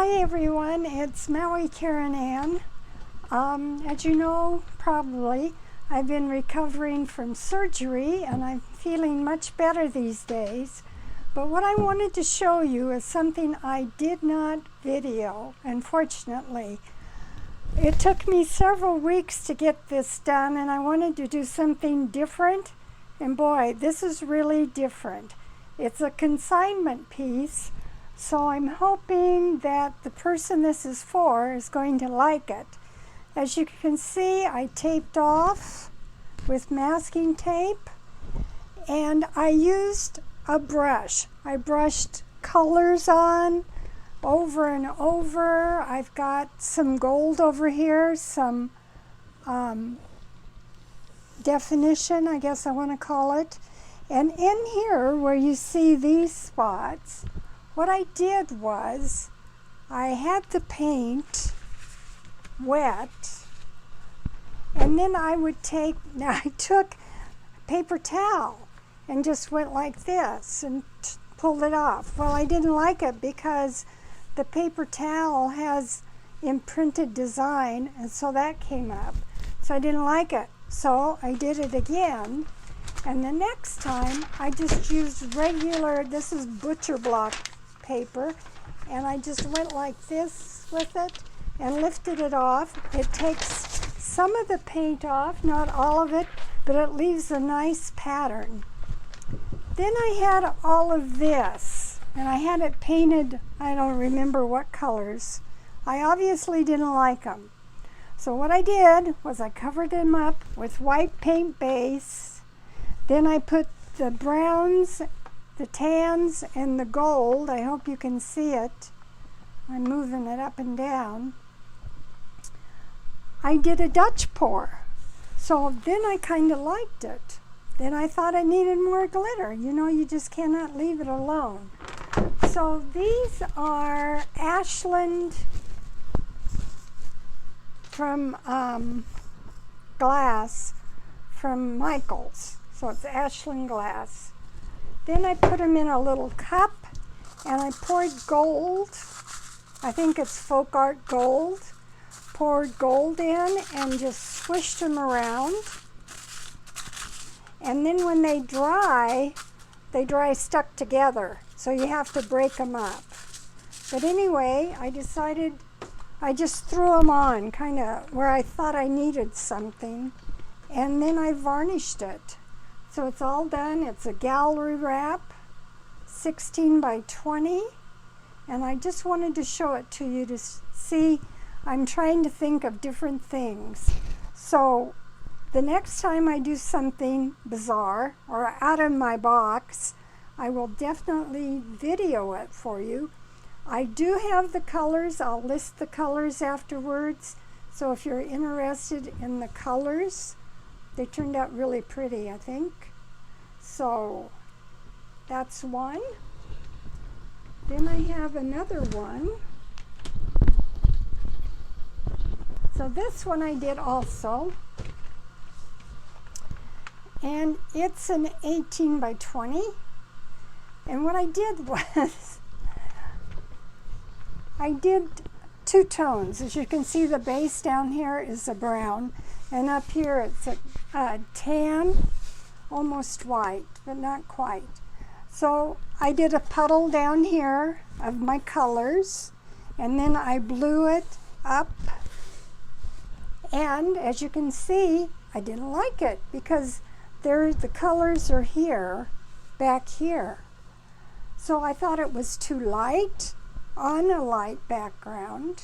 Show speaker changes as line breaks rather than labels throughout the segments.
Hi everyone, it's Maui Karen Ann. As you know, probably, I've been recovering from surgery and I'm feeling much better these days. But what I wanted to show you is something I did not video, unfortunately. It took me several weeks to get this done and I wanted to do something different. And boy, this is really different. It's a consignment piece. So I'm hoping that the person this is for is going to like it. As you can see, I taped off with masking tape and I used a brush. I brushed colors on over and over. I've got some gold over here, some definition, I guess I want to call it. And in here where you see these spots, what I did was I had the paint wet and then I took a paper towel and just went like this and pulled it off. Well, I didn't like it because the paper towel has imprinted design and so that came up. So I didn't like it. So I did it again. And the next time I just used regular, this is butcher block paper, and I just went like this with it and lifted it off. It takes some of the paint off, not all of it, but it leaves a nice pattern. Then I had all of this, and I had it painted, I don't remember what colors. I obviously didn't like them. So what I did was I covered them up with white paint base. Then I put the browns, the tans, and the gold. I hope you can see it. I'm moving it up and down. I did a Dutch pour. So then I kind of liked it. Then I thought I needed more glitter. You know, you just cannot leave it alone. So these are Ashland from glass from Michaels. So it's Ashland glass. Then I put them in a little cup and I poured gold. I think it's folk art gold. Poured gold in and just swished them around. And then when they dry stuck together. So you have to break them up. But anyway, I decided I just threw them on kind of where I thought I needed something. And then I varnished it. So it's all done. It's a gallery wrap, 16 by 20. And I just wanted to show it to you to see. I'm trying to think of different things. So the next time I do something bizarre or out of my box, I will definitely video it for you. I do have the colors. I'll list the colors afterwards. So if you're interested in the colors, they turned out really pretty, I think. So that's one. Then I have another one. So this one I did also. And it's an 18 by 20. And what I did was, I did two tones. As you can see, the base down here is a brown. And up here it's a tan, almost white, but not quite. So I did a puddle down here of my colors, and then I blew it up. And as you can see, I didn't like it because the colors are here, back here. So I thought it was too light on a light background.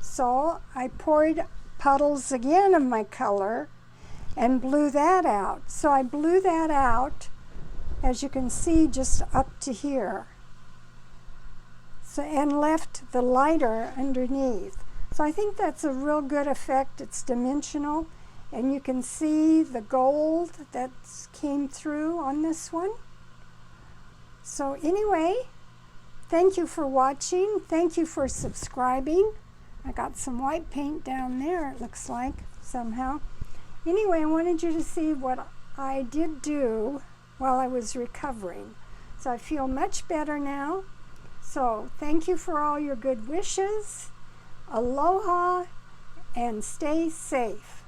So I poured puddles again of my color and blew that out. So I blew that out, as you can see, just up to here. So, and left the lighter underneath. So I think that's a real good effect. It's dimensional, and you can see the gold that came through on this one. So anyway, thank you for watching. Thank you for subscribing. I got some white paint down there, it looks like, somehow. Anyway, I wanted you to see what I did do while I was recovering. So I feel much better now. So thank you for all your good wishes. Aloha and stay safe.